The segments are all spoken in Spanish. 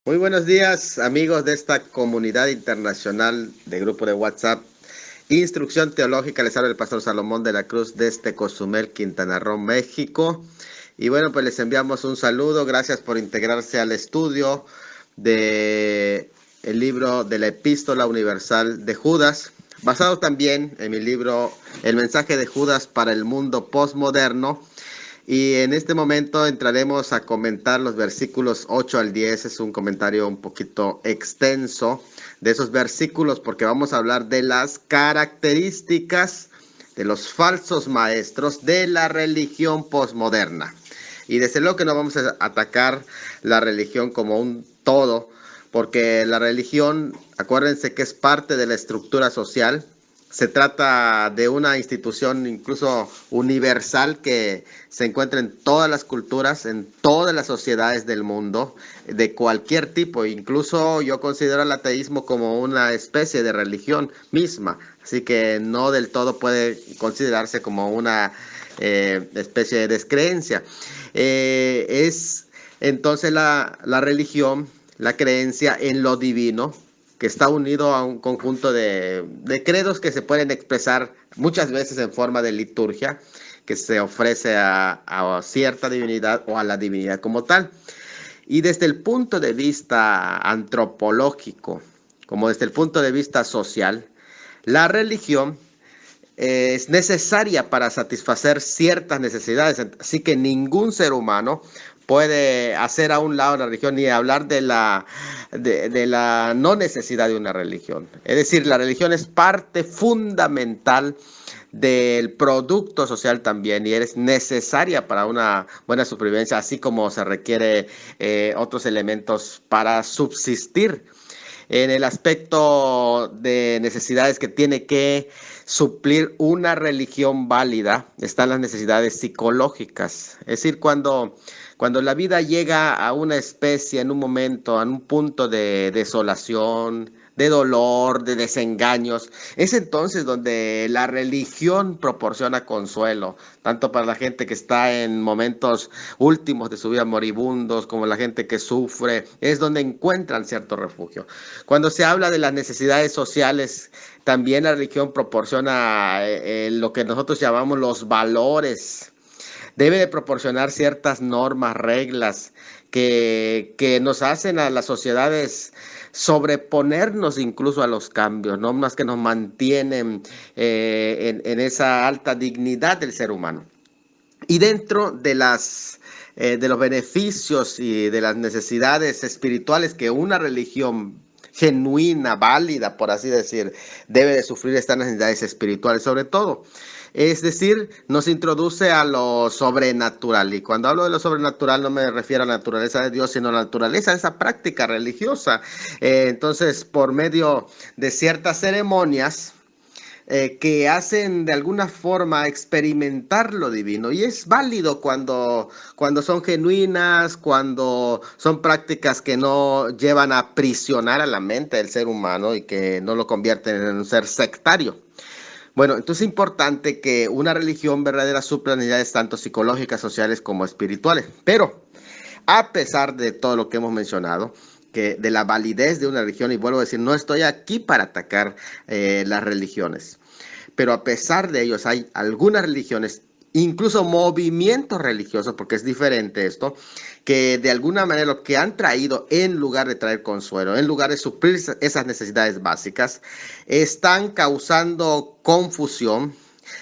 Muy buenos días, amigos de esta comunidad internacional de grupo de WhatsApp. Instrucción Teológica, les habla el pastor Salomón de la Cruz desde Cozumel, Quintana Roo, México. Y bueno, pues les enviamos un saludo. Gracias por integrarse al estudio de el libro de la Epístola Universal de Judas, basado también en mi libro El mensaje de Judas para el mundo postmoderno. Y en este momento entraremos a comentar los versículos 8 al 10. Es un comentario un poquito extenso de esos versículos porque vamos a hablar de las características de los falsos maestros de la religión posmoderna. Y desde luego que no vamos a atacar la religión como un todo, porque la religión, acuérdense que es parte de la estructura social. Se trata de una institución incluso universal que se encuentra en todas las culturas, en todas las sociedades del mundo, de cualquier tipo. Incluso yo considero el ateísmo como una especie de religión misma, así que no del todo puede considerarse como una especie de descreencia. Es entonces la religión, la creencia en lo divino, que está unido a un conjunto de credos que se pueden expresar muchas veces en forma de liturgia, que se ofrece a cierta divinidad o a la divinidad como tal. Y desde el punto de vista antropológico, como desde el punto de vista social, la religión es necesaria para satisfacer ciertas necesidades. Así que ningún ser humano puede hacer a un lado la religión ni hablar de la no necesidad de una religión. Es decir, la religión es parte fundamental del producto social también y es necesaria para una buena supervivencia, así como se requiere otros elementos para subsistir. En el aspecto de necesidades que tiene que suplir una religión válida, están las necesidades psicológicas. Es decir, cuando la vida llega a una especie, en un momento, a un punto de desolación, de dolor, de desengaños, es entonces donde la religión proporciona consuelo, tanto para la gente que está en momentos últimos de su vida moribundos, como la gente que sufre, es donde encuentran cierto refugio. Cuando se habla de las necesidades sociales, también la religión proporciona lo que nosotros llamamos los valores. Debe de proporcionar ciertas normas, reglas que nos hacen a las sociedades sobreponernos incluso a los cambios, normas que nos mantienen en esa alta dignidad del ser humano. Y dentro de los beneficios y de las necesidades espirituales que una religión genuina, válida, por así decir, debe de sufrir estas necesidades espirituales sobre todo. Es decir, nos introduce a lo sobrenatural. Y cuando hablo de lo sobrenatural no me refiero a la naturaleza de Dios, sino a la naturaleza de esa práctica religiosa. Entonces, por medio de ciertas ceremonias, que hacen de alguna forma experimentar lo divino. Y es válido cuando son genuinas, cuando son prácticas que no llevan a aprisionar a la mente del ser humano y que no lo convierten en un ser sectario. Bueno, entonces es importante que una religión verdadera supla necesidades tanto psicológicas, sociales como espirituales. Pero a pesar de todo lo que hemos mencionado, que de la validez de una religión, y vuelvo a decir, no estoy aquí para atacar las religiones, pero a pesar de ellos hay algunas religiones, incluso movimientos religiosos, porque es diferente esto, que de alguna manera lo que han traído en lugar de traer consuelo, en lugar de suplir esas necesidades básicas, están causando confusión,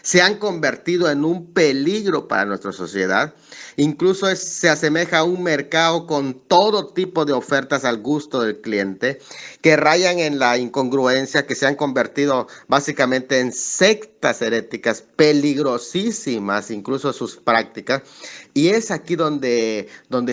se han convertido en un peligro para nuestra sociedad. Incluso se asemeja a un mercado con todo tipo de ofertas al gusto del cliente, que rayan en la incongruencia, que se han convertido básicamente en sectas heréticas peligrosísimas, incluso sus prácticas. Y es aquí donde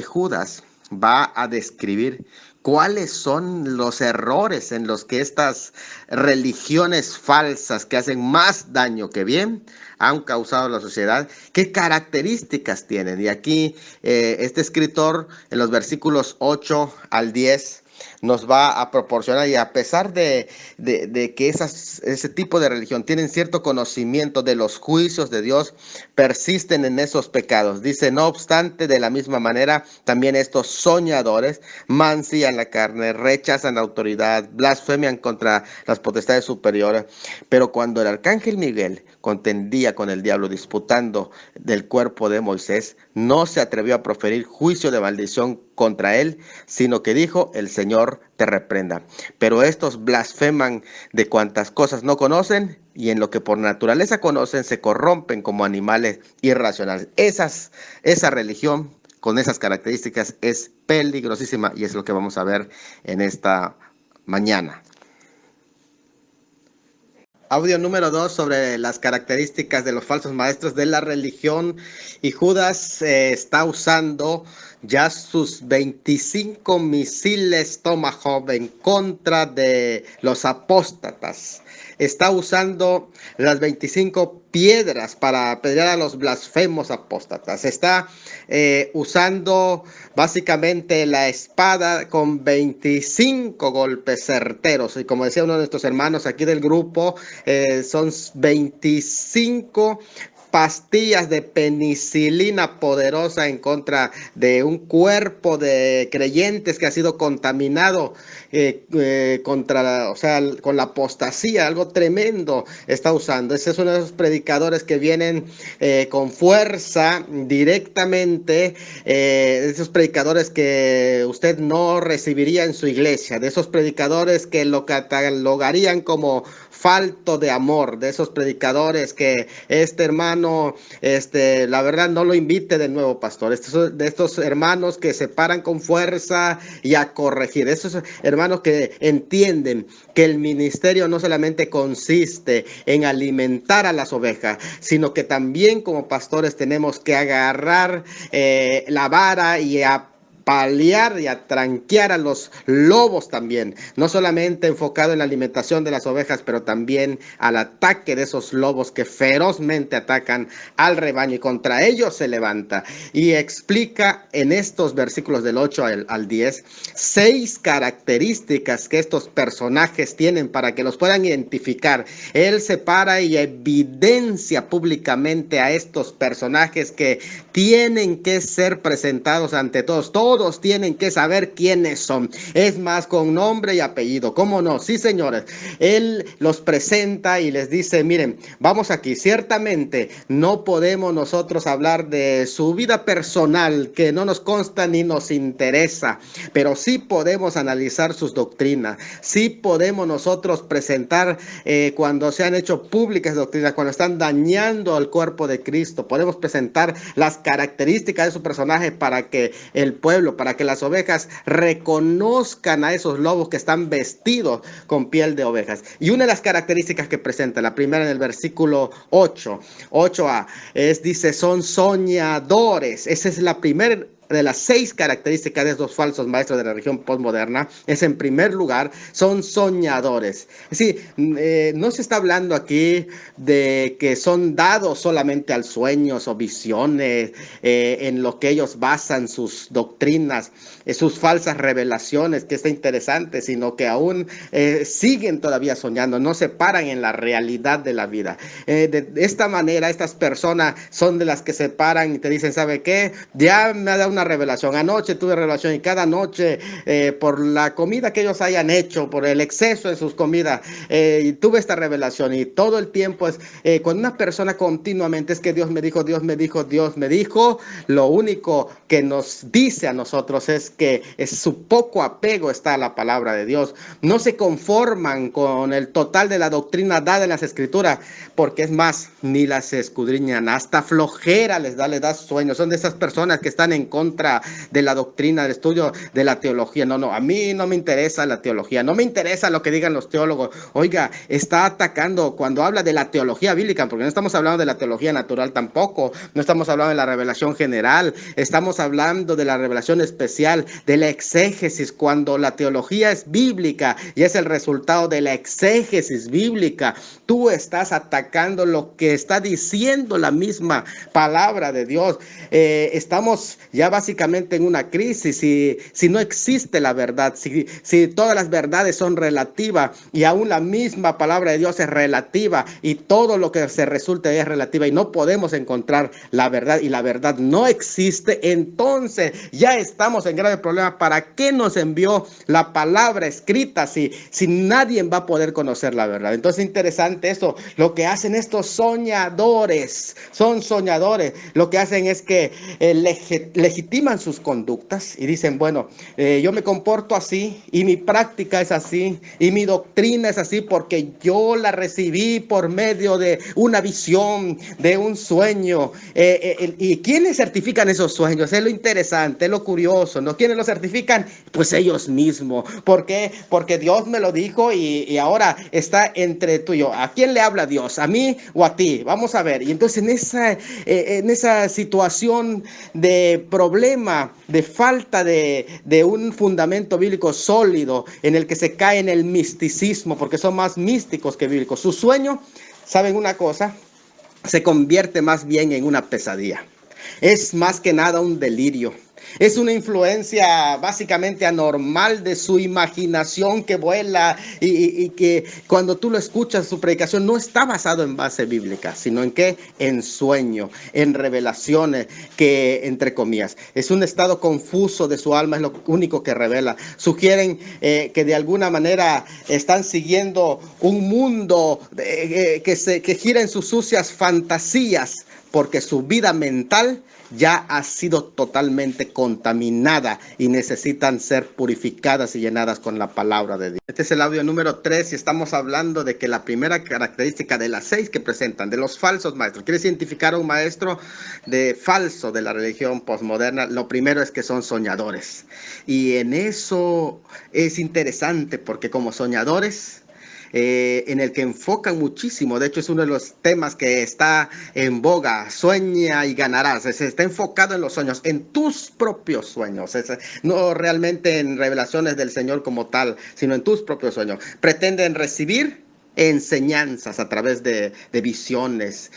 Judas va a describir cuáles son los errores en los que estas religiones falsas que hacen más daño que bien han causado a la sociedad, qué características tienen. Y aquí este escritor en los versículos 8 al 10 nos va a proporcionar. Y a pesar de que ese tipo de religión tienen cierto conocimiento de los juicios de Dios, persisten en esos pecados. Dice, no obstante, de la misma manera, también estos soñadores mancillan la carne, rechazan la autoridad, blasfemian contra las potestades superiores. Pero cuando el arcángel Miguel contendía con el diablo disputando del cuerpo de Moisés, no se atrevió a proferir juicio de maldición contra él, sino que dijo, el Señor te reprenda. Pero estos blasfeman de cuantas cosas no conocen, y en lo que por naturaleza conocen se corrompen como animales irracionales. Esa religión con esas características es peligrosísima, y es lo que vamos a ver en esta mañana. Audio número 2 sobre las características de los falsos maestros de la religión. Y Judas está usando ya sus 25 misiles Tomahawk en contra de los apóstatas. Está usando las 25 piedras para apedrear a los blasfemos apóstatas. Está usando básicamente la espada con 25 golpes certeros. Y como decía uno de nuestros hermanos aquí del grupo, son 25 pastillas de penicilina poderosa en contra de un cuerpo de creyentes que ha sido contaminado con la apostasía. Algo tremendo está usando. Ese es uno de esos predicadores que vienen con fuerza directamente, esos predicadores que usted no recibiría en su iglesia, de esos predicadores que lo catalogarían como falto de amor, de esos predicadores que hermano, la verdad no lo invite de nuevo, pastor. De estos hermanos que se paran con fuerza y a corregir, esos hermanos que entienden que el ministerio no solamente consiste en alimentar a las ovejas, sino que también como pastores tenemos que agarrar la vara y paliar y a tranquear a los lobos también, no solamente enfocado en la alimentación de las ovejas, pero también al ataque de esos lobos que ferozmente atacan al rebaño, y contra ellos se levanta. Y explica en estos versículos del 8 al 10 6 características que estos personajes tienen para que los puedan identificar. Él separa y evidencia públicamente a estos personajes que tienen que ser presentados ante todos. Todos tienen que saber quiénes son. Es más, con nombre y apellido. ¿Cómo no? Sí, señores. Él los presenta y les dice, miren, vamos aquí. Ciertamente no podemos nosotros hablar de su vida personal, que no nos consta ni nos interesa, pero sí podemos analizar sus doctrinas. Sí podemos nosotros presentar cuando se han hecho públicas doctrinas, cuando están dañando al cuerpo de Cristo. Podemos presentar las características de su personaje para que el pueblo, para que las ovejas reconozcan a esos lobos que están vestidos con piel de ovejas. Y una de las características que presenta, la primera en el versículo 8a, dice, son soñadores. Esa es la primera de las 6 características de estos falsos maestros de la religión postmoderna. Es, en primer lugar, son soñadores. Es decir, no se está hablando aquí de que son dados solamente al sueños o visiones, en lo que ellos basan sus doctrinas, sus falsas revelaciones, que está interesante, sino que aún siguen todavía soñando, no se paran en la realidad de la vida. De esta manera, estas personas son de las que se paran y te dicen, ¿sabe qué? Ya me ha dado una revelación. Anoche tuve revelación, y cada noche por la comida que ellos hayan hecho, por el exceso en sus comidas, tuve esta revelación. Y todo el tiempo es cuando una persona continuamente es que Dios me dijo, Dios me dijo, Dios me dijo. Lo único que nos dice a nosotros es que su poco apego está a la palabra de Dios. No se conforman con el total de la doctrina dada en las escrituras, porque es más, ni las escudriñan, hasta flojera les da sueño. Son de esas personas que están en contra de la doctrina, del estudio de la teología. No, a mí no me interesa la teología, no me interesa lo que digan los teólogos. Oiga, está atacando cuando habla de la teología bíblica, porque no estamos hablando de la teología natural tampoco, no estamos hablando de la revelación general, estamos hablando de la revelación especial, de la exégesis, cuando la teología es bíblica y es el resultado de la exégesis bíblica. Tú estás atacando lo que está diciendo la misma palabra de Dios. Estamos ya básicamente en una crisis si no existe la verdad, si todas las verdades son relativas y aún la misma palabra de Dios es relativa y todo lo que se resulte es relativa y no podemos encontrar la verdad y la verdad no existe, entonces ya estamos en grave problema. ¿Para qué nos envió la palabra escrita si nadie va a poder conocer la verdad? Entonces, interesante eso. Lo que hacen estos soñadores, son soñadores, lo que hacen es que legitiman sus conductas y dicen, bueno, yo me comporto así y mi práctica es así y mi doctrina es así porque yo la recibí por medio de una visión, de un sueño. ¿Y quiénes certifican esos sueños? Es lo interesante, es lo curioso, ¿no? ¿Quiénes lo certifican? Pues ellos mismos. ¿Por qué? Porque Dios me lo dijo y ahora está entre tú y yo. ¿A quién le habla Dios? ¿A mí o a ti? Vamos a ver. Y entonces en esa situación de problema, de falta de un fundamento bíblico sólido, en el que se cae en el misticismo, porque son más místicos que bíblicos. Su sueño, ¿saben una cosa? Se convierte más bien en una pesadilla. Es más que nada un delirio. Es una influencia básicamente anormal de su imaginación que vuela y que cuando tú lo escuchas, su predicación no está basado en base bíblica, sino en qué, en sueño, en revelaciones que, entre comillas, es un estado confuso de su alma, es lo único que revela. Sugieren que de alguna manera están siguiendo un mundo que gira en sus sucias fantasías, porque su vida mental ya ha sido totalmente contaminada y necesitan ser purificadas y llenadas con la palabra de Dios. Este es el audio número 3 y estamos hablando de que la primera característica de las 6 que presentan, de los falsos maestros. ¿Quieres identificar a un maestro de falso de la religión posmoderna? Lo primero es que son soñadores. Y en eso es interesante porque como soñadores, en el que enfocan muchísimo. De hecho, es uno de los temas que está en boga. Sueña y ganarás. Se está enfocado en los sueños, en tus propios sueños. No realmente en revelaciones del Señor como tal, sino en tus propios sueños. Pretenden recibir enseñanzas a través de visiones.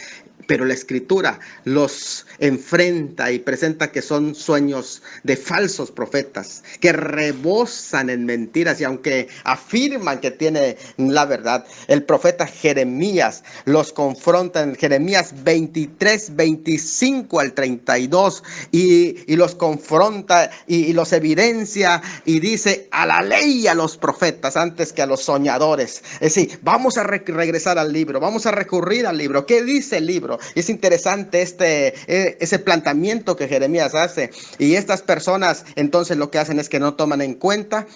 Pero la Escritura los enfrenta y presenta que son sueños de falsos profetas, que rebosan en mentiras y aunque afirman que tiene la verdad, el profeta Jeremías los confronta en Jeremías 23, 25 al 32 y los confronta y los evidencia y dice a la ley y a los profetas antes que a los soñadores. Es decir, vamos a regresar al libro, vamos a recurrir al libro. ¿Qué dice el libro? Es interesante ese planteamiento que Jeremías hace y estas personas entonces lo que hacen es que no toman en cuenta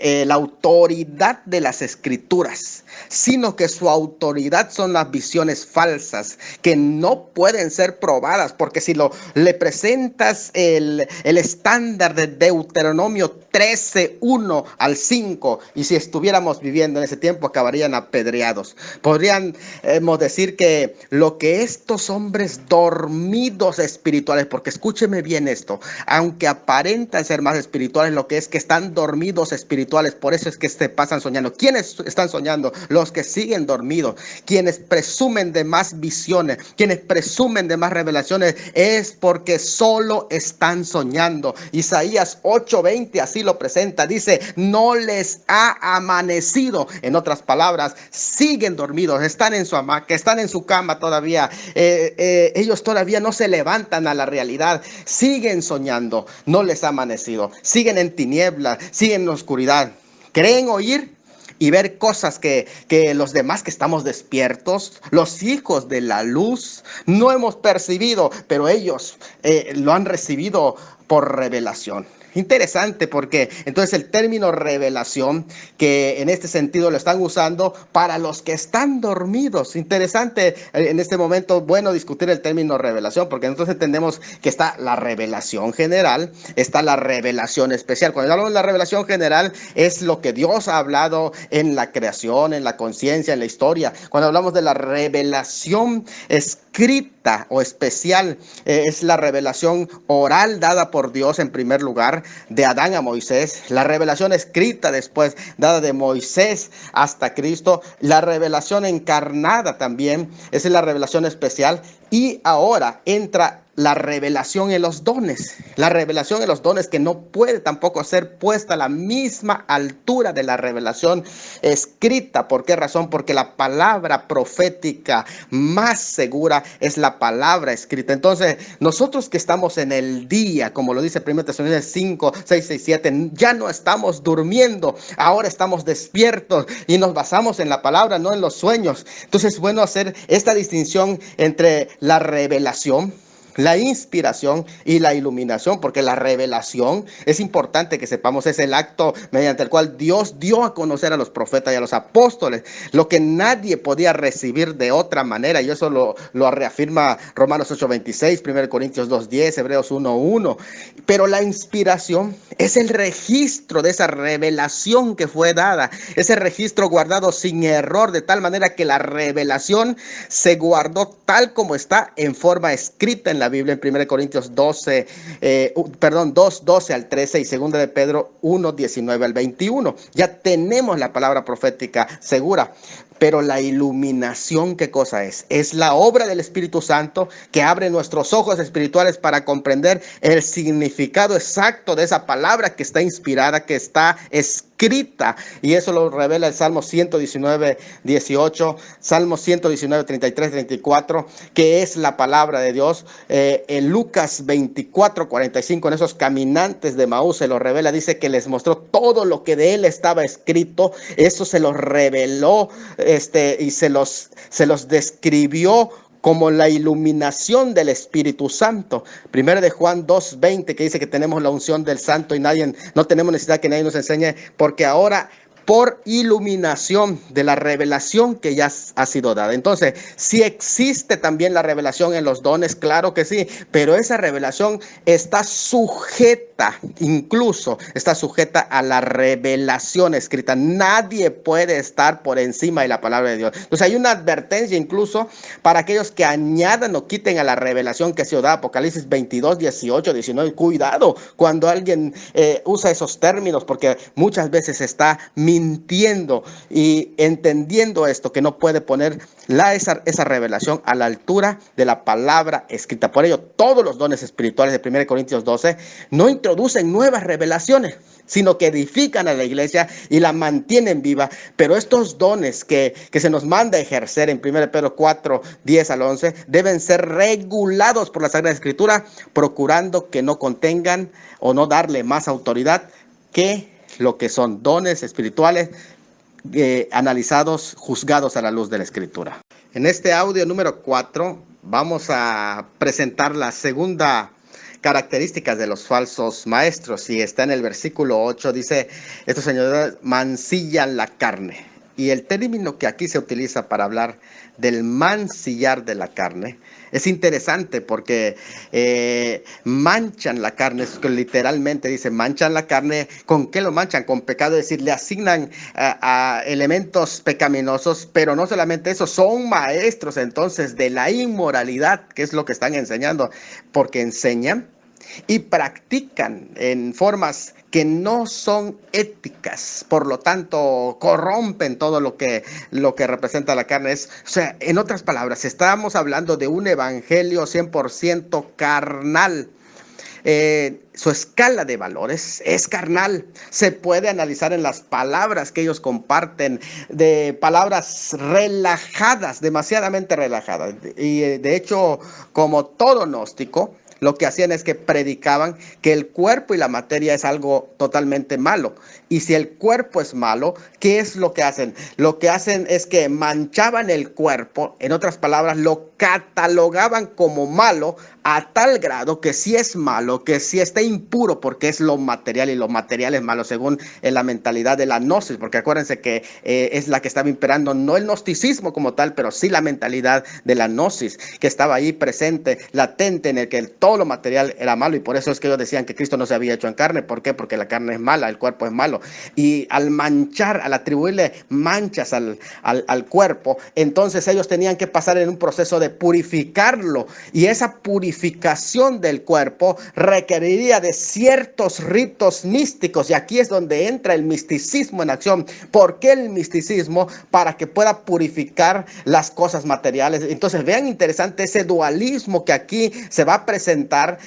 la autoridad de las escrituras, sino que su autoridad son las visiones falsas que no pueden ser probadas, porque si le presentas el estándar de Deuteronomio 13, 1 al 5, y si estuviéramos viviendo en ese tiempo acabarían apedreados. Podríamos decir que lo que estos hombres dormidos espirituales, porque escúcheme bien esto, aunque aparentan ser más espirituales, lo que es que están dormidos espirituales, por eso es que se pasan soñando. ¿Quiénes están soñando? Los que siguen dormidos, quienes presumen de más visiones, quienes presumen de más revelaciones, es porque solo están soñando. Isaías 8:20 así lo presenta, dice, no les ha amanecido. En otras palabras, siguen dormidos, están en su hamaca, están en su cama todavía, ellos todavía no se levantan a la realidad, siguen soñando, no les ha amanecido, siguen en tinieblas, siguen en oscuridad. Creen oír y ver cosas que los demás que estamos despiertos, los hijos de la luz, no hemos percibido, pero ellos lo han recibido por revelación. Interesante porque entonces el término revelación, que en este sentido lo están usando para los que están dormidos. Interesante en este momento, bueno, discutir el término revelación, porque entonces entendemos que está la revelación general, está la revelación especial. Cuando hablamos de la revelación general es lo que Dios ha hablado en la creación, en la conciencia, en la historia. Cuando hablamos de la revelación escrita o especial, es la revelación oral dada por Dios en primer lugar, de Adán a Moisés, la revelación escrita después dada de Moisés hasta Cristo, la revelación encarnada también, esa es la revelación especial, y ahora entra la revelación en los dones. La revelación en los dones que no puede tampoco ser puesta a la misma altura de la revelación escrita. ¿Por qué razón? Porque la palabra profética más segura es la palabra escrita. Entonces, nosotros que estamos en el día, como lo dice 1 Tesalonicenses 5, 6, 6, 7, ya no estamos durmiendo, ahora estamos despiertos y nos basamos en la palabra, no en los sueños. Entonces, es bueno hacer esta distinción entre la revelación, la inspiración y la iluminación, porque la revelación es importante que sepamos, es el acto mediante el cual Dios dio a conocer a los profetas y a los apóstoles lo que nadie podía recibir de otra manera, y eso lo reafirma Romanos 8:26, 1 Corintios 2:10, Hebreos 1:1. Pero la inspiración es el registro de esa revelación que fue dada, ese registro guardado sin error, de tal manera que la revelación se guardó tal como está en forma escrita en la Biblia, en 1 Corintios 2:12 al 13 y 2 de Pedro 1:19 al 21. Ya tenemos la palabra profética segura. Pero la iluminación, ¿qué cosa es? Es la obra del Espíritu Santo que abre nuestros ojos espirituales para comprender el significado exacto de esa palabra que está inspirada, que está escrita. Y eso lo revela el Salmo 119:18, Salmo 119:33, 34, que es la palabra de Dios. En Lucas 24:45, en esos caminantes de Maús se lo revela, dice que les mostró todo lo que de él estaba escrito. Eso se los reveló y se los describió como la iluminación del Espíritu Santo. Primero de Juan 2:20, que dice que tenemos la unción del Santo y no tenemos necesidad que nadie nos enseñe, porque ahora por iluminación de la revelación que ya ha sido dada. Entonces, si existe también la revelación en los dones, claro que sí, pero esa revelación está sujeta, incluso está sujeta a la revelación escrita. Nadie puede estar por encima de la palabra de Dios. Entonces, hay una advertencia incluso para aquellos que añadan o quiten a la revelación que se da. Apocalipsis 22, 18, 19. Cuidado cuando alguien usa esos términos, porque muchas veces está mintiendo y entendiendo esto, que no puede poner esa revelación a la altura de la palabra escrita. Por ello, todos los dones espirituales de 1 Corintios 12 no introducen nuevas revelaciones, sino que edifican a la iglesia y la mantienen viva. Pero estos dones que se nos manda a ejercer en 1 Pedro 4, 10 al 11, deben ser regulados por la Sagrada Escritura, procurando que no contengan o no darle más autoridad que lo que son dones espirituales analizados, juzgados a la luz de la Escritura. En este audio número 4 vamos a presentar la segunda características de los falsos maestros, y está en el versículo 8, dice: estos señores mancillan la carne. Y el término que aquí se utiliza para hablar del mancillar de la carne es interesante, porque manchan la carne, es que literalmente dice manchan la carne. ¿Con qué lo manchan? Con pecado, es decir, le asignan a elementos pecaminosos, pero no solamente eso, son maestros entonces de la inmoralidad, que es lo que están enseñando, porque enseñan y practican en formas que no son éticas, por lo tanto corrompen todo lo que representa la carne. O sea, en otras palabras, estamos hablando de un evangelio 100% carnal. Su escala de valores es carnal. Se puede analizar en las palabras que ellos comparten, de palabras relajadas, demasiadamente relajadas. Y de hecho, como todo gnóstico, lo que hacían es que predicaban que el cuerpo y la materia es algo totalmente malo. Y si el cuerpo es malo, ¿qué es lo que hacen? Lo que hacen es que manchaban el cuerpo, en otras palabras, lo catalogaban como malo a tal grado que si es malo, que si está impuro, porque es lo material, y lo material es malo según la mentalidad de la gnosis, porque acuérdense que es la que estaba imperando, no el gnosticismo como tal, pero sí la mentalidad de la gnosis, que estaba ahí presente, latente, en el que todo lo material era malo. Y por eso es que ellos decían que Cristo no se había hecho en carne. ¿Por qué? Porque la carne es mala, el cuerpo es malo. Y al manchar, al atribuirle manchas al cuerpo, entonces ellos tenían que pasar en un proceso de purificarlo, y esa purificación del cuerpo requeriría de ciertos ritos místicos, y aquí es donde entra el misticismo en acción. ¿Por qué el misticismo? Para que pueda purificar las cosas materiales. Entonces vean, interesante ese dualismo que aquí se va a presentar presentar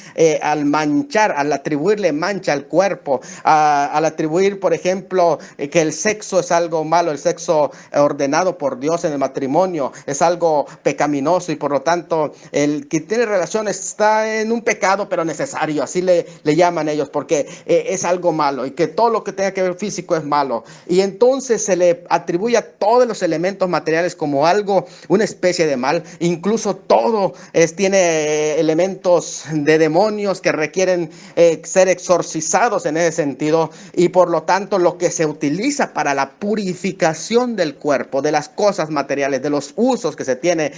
al manchar, al atribuirle mancha al cuerpo, al atribuir, por ejemplo, que el sexo es algo malo, el sexo ordenado por Dios en el matrimonio es algo pecaminoso y por lo tanto el que tiene relaciones está en un pecado pero necesario, así le llaman ellos, porque es algo malo y que todo lo que tenga que ver físico es malo. Y entonces se le atribuye a todos los elementos materiales como algo, una especie de mal, incluso todo tiene elementos de demonios que requieren ser exorcizados en ese sentido, y por lo tanto lo que se utiliza para la purificación del cuerpo, de las cosas materiales, de los usos que se tiene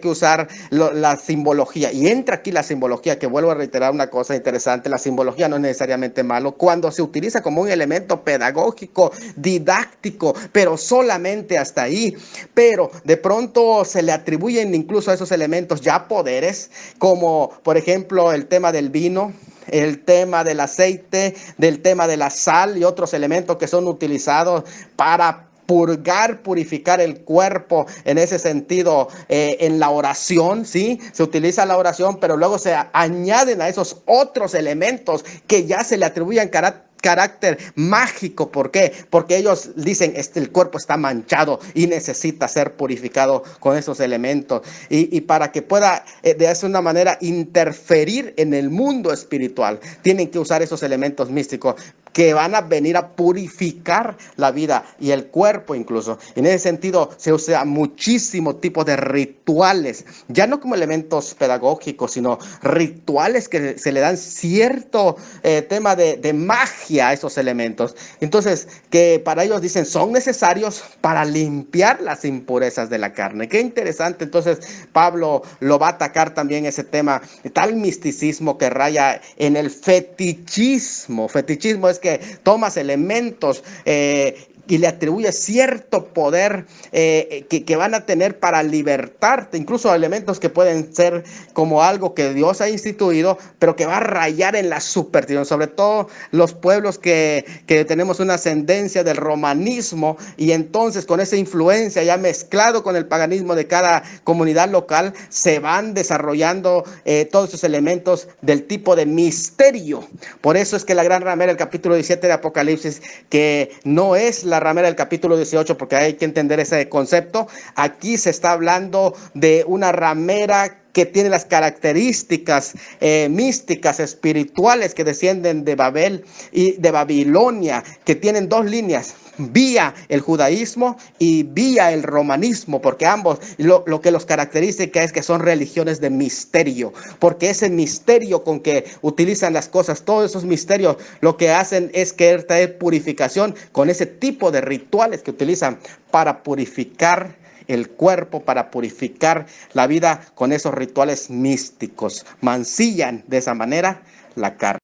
que usar la simbología. Y entra aquí la simbología, que vuelvo a reiterar una cosa interesante: la simbología no es necesariamente malo cuando se utiliza como un elemento pedagógico, didáctico, pero solamente hasta ahí. Pero de pronto se le atribuyen incluso a esos elementos ya poderes, como por ejemplo el tema del vino, el tema del aceite, del tema de la sal y otros elementos que son utilizados para purificar el cuerpo en ese sentido. En la oración, ¿sí? Se utiliza la oración, pero luego se añaden a esos otros elementos que ya se le atribuyen carácter mágico. ¿Por qué? Porque ellos dicen, el cuerpo está manchado y necesita ser purificado con esos elementos. Y para que pueda de alguna manera interferir en el mundo espiritual, tienen que usar esos elementos místicos que van a venir a purificar la vida y el cuerpo incluso. En ese sentido se usa muchísimo tipo de rituales, ya no como elementos pedagógicos, sino rituales que se le dan cierto tema de magia a esos elementos. Entonces, que para ellos dicen son necesarios para limpiar las impurezas de la carne. Qué interesante. Entonces, Pablo lo va a atacar también ese tema, tal misticismo que raya en el fetichismo. Fetichismo es que tomas elementos y le atribuye cierto poder que van a tener para libertarte, incluso elementos que pueden ser como algo que Dios ha instituido, pero que va a rayar en la superstición, sobre todo los pueblos que tenemos una ascendencia del romanismo, y entonces con esa influencia ya mezclado con el paganismo de cada comunidad local, se van desarrollando todos esos elementos del tipo de misterio. Por eso es que la gran ramera del capítulo 17 de Apocalipsis, que no es la ramera del capítulo 18, porque hay que entender ese concepto, aquí se está hablando de una ramera que tiene las características místicas, espirituales, que descienden de Babel y de Babilonia, que tienen dos líneas: vía el judaísmo y vía el romanismo, porque ambos lo que los caracteriza es que son religiones de misterio, porque ese misterio con que utilizan las cosas, todos esos misterios, lo que hacen es querer traer purificación con ese tipo de rituales que utilizan para purificar el cuerpo, para purificar la vida con esos rituales místicos. Mancillan de esa manera la carne.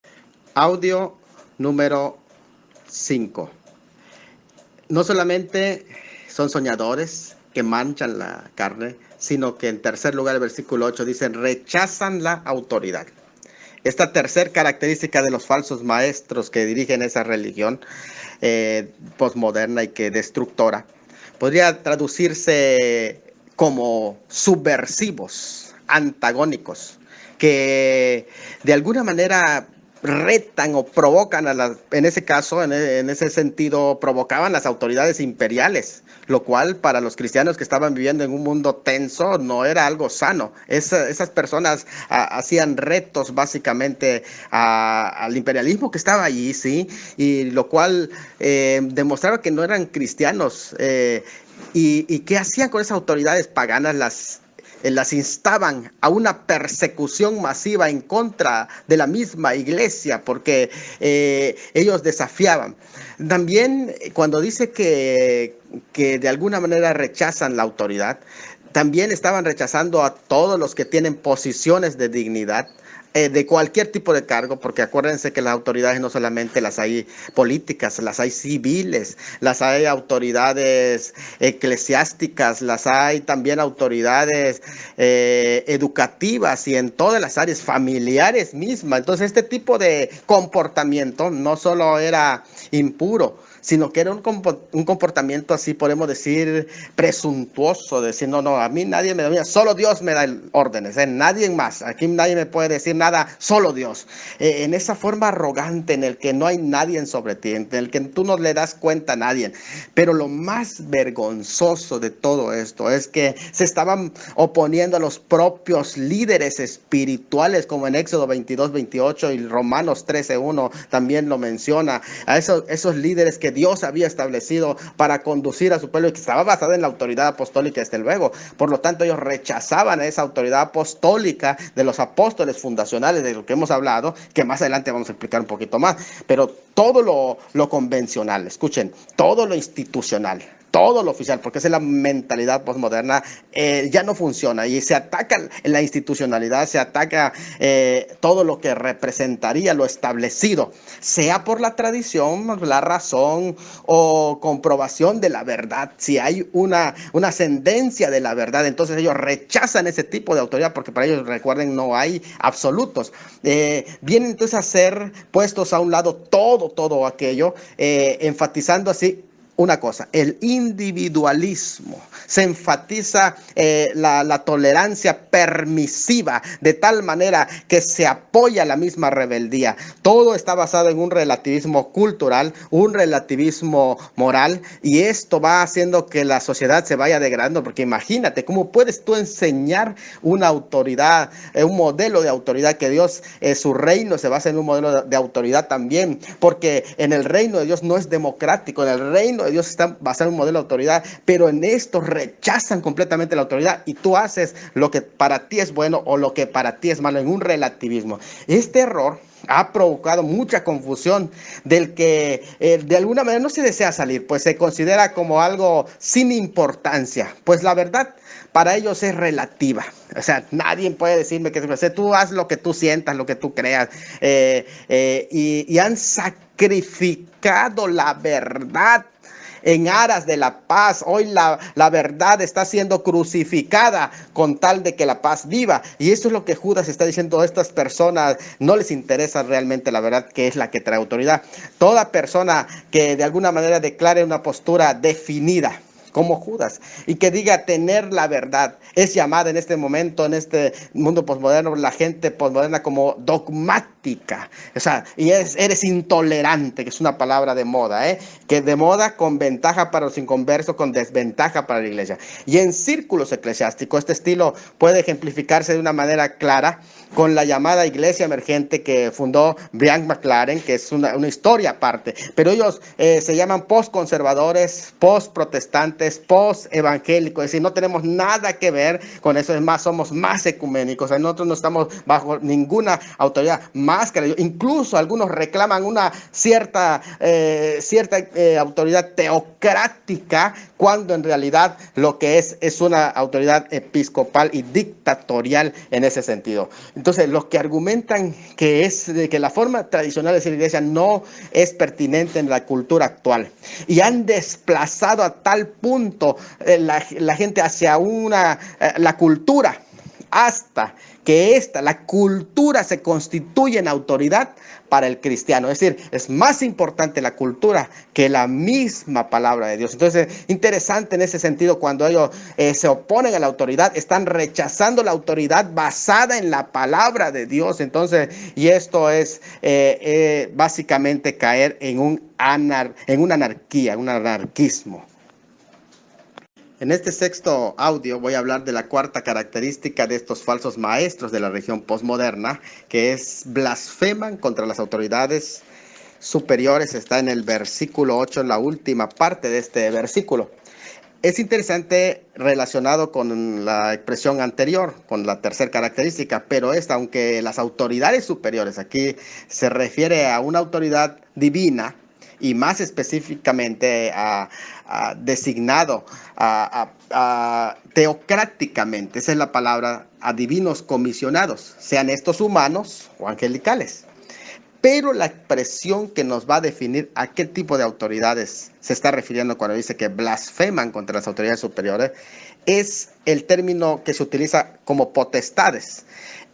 Audio número 5. No solamente son soñadores que manchan la carne, sino que en tercer lugar el versículo 8 dice: rechazan la autoridad. Esta tercera característica de los falsos maestros que dirigen esa religión posmoderna y que destructora podría traducirse como subversivos, antagónicos, que de alguna manera retan o provocan en ese caso, en ese sentido, provocaban las autoridades imperiales, lo cual para los cristianos que estaban viviendo en un mundo tenso no era algo sano. Esas personas hacían retos básicamente al imperialismo que estaba allí, ¿sí? Y lo cual demostraba que no eran cristianos. ¿Y qué hacían con esas autoridades paganas? Las instaban a una persecución masiva en contra de la misma iglesia, porque ellos desafiaban. También cuando dice que de alguna manera rechazan la autoridad, también estaban rechazando a todos los que tienen posiciones de dignidad, de cualquier tipo de cargo, porque acuérdense que las autoridades no solamente las hay políticas, las hay civiles, las hay autoridades eclesiásticas, las hay también autoridades educativas y en todas las áreas familiares mismas. Entonces este tipo de comportamiento no solo era impuro, sino que era un comportamiento así, podemos decir, presuntuoso, decir, no, a mí nadie me domina, solo Dios me da órdenes, nadie más, aquí nadie me puede decir nada, solo Dios. En esa forma arrogante en el que no hay nadie sobre ti, en el que tú no le das cuenta a nadie. Pero lo más vergonzoso de todo esto es que se estaban oponiendo a los propios líderes espirituales, como en Éxodo 22:28 y Romanos 13:1 también lo menciona, a esos líderes que Dios había establecido para conducir a su pueblo y que estaba basada en la autoridad apostólica desde luego. Por lo tanto, ellos rechazaban esa autoridad apostólica de los apóstoles fundacionales, de lo que hemos hablado, que más adelante vamos a explicar un poquito más. Pero todo lo convencional, escuchen, todo lo institucional, todo lo oficial, porque esa es la mentalidad postmoderna, ya no funciona y se ataca la institucionalidad, se ataca todo lo que representaría lo establecido, sea por la tradición, la razón o comprobación de la verdad. Si hay una ascendencia de la verdad, entonces ellos rechazan ese tipo de autoridad, porque para ellos, recuerden, no hay absolutos. Vienen entonces a ser puestos a un lado todo aquello, enfatizando así una cosa, el individualismo. Se enfatiza la tolerancia permisiva, de tal manera que se apoya la misma rebeldía. Todo está basado en un relativismo cultural, un relativismo moral, y esto va haciendo que la sociedad se vaya degradando, porque imagínate, ¿cómo puedes tú enseñar una autoridad, un modelo de autoridad, que Dios, su reino se basa en un modelo de autoridad también? Porque en el reino de Dios no es democrático, en el reino de Dios está basado en un modelo de autoridad, pero en esto rechazan completamente la autoridad y tú haces lo que para ti es bueno o lo que para ti es malo, en un relativismo. Este error ha provocado mucha confusión del que de alguna manera no se desea salir, pues se considera como algo sin importancia, pues la verdad para ellos es relativa. O sea, nadie puede decirme que tú haz lo que tú sientas, lo que tú creas, y han sacrificado la verdad en aras de la paz. Hoy la verdad está siendo crucificada con tal de que la paz viva. Y eso es lo que Judas está diciendo. A estas personas no les interesa realmente la verdad, que es la que trae autoridad. Toda persona que de alguna manera declare una postura definida, como Judas, y que diga tener la verdad, es llamada en este momento, en este mundo posmoderno, la gente posmoderna, como dogmática. O sea, y eres intolerante, que es una palabra de moda, que de moda, con ventaja para los inconversos, con desventaja para la iglesia. Y en círculos eclesiásticos este estilo puede ejemplificarse de una manera clara con la llamada iglesia emergente que fundó Brian McLaren, que es una historia aparte. Pero ellos se llaman postconservadores, postprotestantes, postevangélicos. Es decir, no tenemos nada que ver con eso. Es más, somos más ecuménicos. O sea, nosotros no estamos bajo ninguna autoridad más que Dios. Incluso algunos reclaman una cierta autoridad teocrática, cuando en realidad lo que es una autoridad episcopal y dictatorial en ese sentido. Entonces, los que argumentan que la forma tradicional de ser iglesia no es pertinente en la cultura actual, y han desplazado a tal punto la gente hacia la cultura, hasta que la cultura se constituye en autoridad para el cristiano. Es decir, es más importante la cultura que la misma palabra de Dios. Entonces, interesante en ese sentido, cuando ellos se oponen a la autoridad, están rechazando la autoridad basada en la palabra de Dios. Entonces, y esto es básicamente caer en una anarquía, un anarquismo. En este sexto audio voy a hablar de la cuarta característica de estos falsos maestros de la religión posmoderna, que es blasfeman contra las autoridades superiores. Está en el versículo 8, en la última parte de este versículo. Es interesante relacionado con la expresión anterior, con la tercera característica, pero aunque las autoridades superiores, aquí se refiere a una autoridad divina, y más específicamente designado teocráticamente, esa es la palabra, a divinos comisionados, sean estos humanos o angelicales. Pero la expresión que nos va a definir a qué tipo de autoridades se está refiriendo cuando dice que blasfeman contra las autoridades superiores es el término que se utiliza como potestades.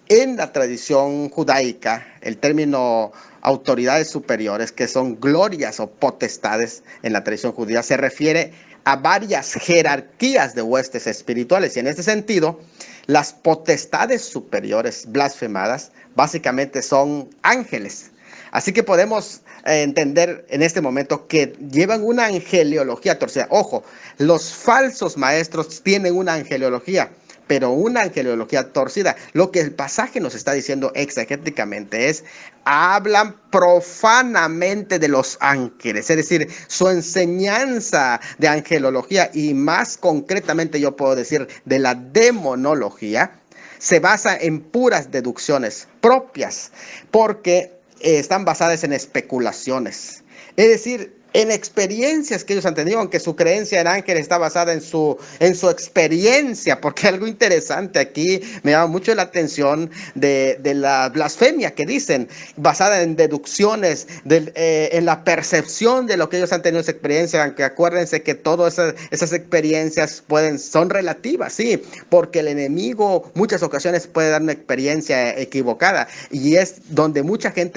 En la tradición judaica, el término autoridades superiores, que son glorias o potestades en la tradición judía, se refiere a varias jerarquías de huestes espirituales. Y en este sentido, las potestades superiores blasfemadas básicamente son ángeles. Así que podemos entender en este momento que llevan una angeliología torcida. Ojo, los falsos maestros tienen una angeliología, pero una angeliología torcida. Lo que el pasaje nos está diciendo exegéticamente es: hablan profanamente de los ángeles, es decir, su enseñanza de angelología, y más concretamente yo puedo decir de la demonología, se basa en puras deducciones propias, porque están basadas en especulaciones. Es decir, en experiencias que ellos han tenido, aunque su creencia en ángeles está basada en su experiencia, porque algo interesante aquí me llama mucho la atención de la blasfemia que dicen, basada en deducciones, en la percepción de lo que ellos han tenido esa experiencia, aunque acuérdense que todas esas experiencias son relativas, sí, porque el enemigo muchas ocasiones puede dar una experiencia equivocada, y es donde mucha gente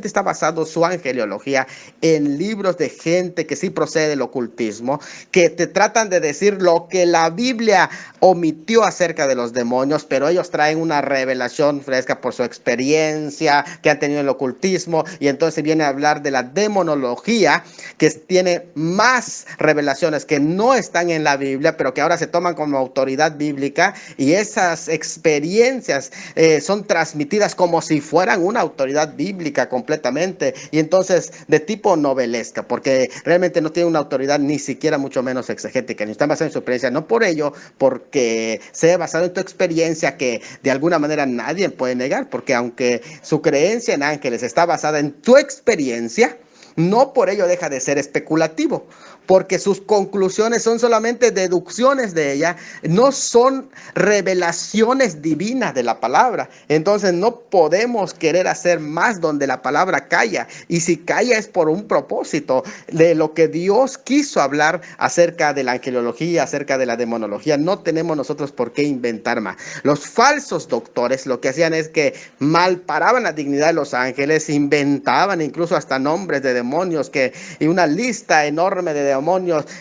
está basando su angeliología en libros de gente que sí procede del ocultismo, que te tratan de decir lo que la Biblia omitió acerca de los demonios, pero ellos traen una revelación fresca por su experiencia que han tenido en el ocultismo, y entonces viene a hablar de la demonología, que tiene más revelaciones que no están en la Biblia, pero que ahora se toman como autoridad bíblica, y esas experiencias son transmitidas como si fueran una autoridad bíblica completamente, y entonces de tipo novelesca, porque realmente no tiene una autoridad ni siquiera mucho menos exegética, ni está basada en su experiencia. No por ello, porque sea basado en tu experiencia, que de alguna manera nadie puede negar, porque aunque su creencia en ángeles está basada en tu experiencia, no por ello deja de ser especulativo, porque sus conclusiones son solamente deducciones de ella, no son revelaciones divinas de la palabra. Entonces no podemos querer hacer más donde la palabra calla, y si calla es por un propósito de lo que Dios quiso hablar acerca de la angelología, acerca de la demonología. No tenemos nosotros por qué inventar más. Los falsos doctores lo que hacían es que malparaban la dignidad de los ángeles, inventaban incluso hasta nombres de demonios, y una lista enorme de demonios,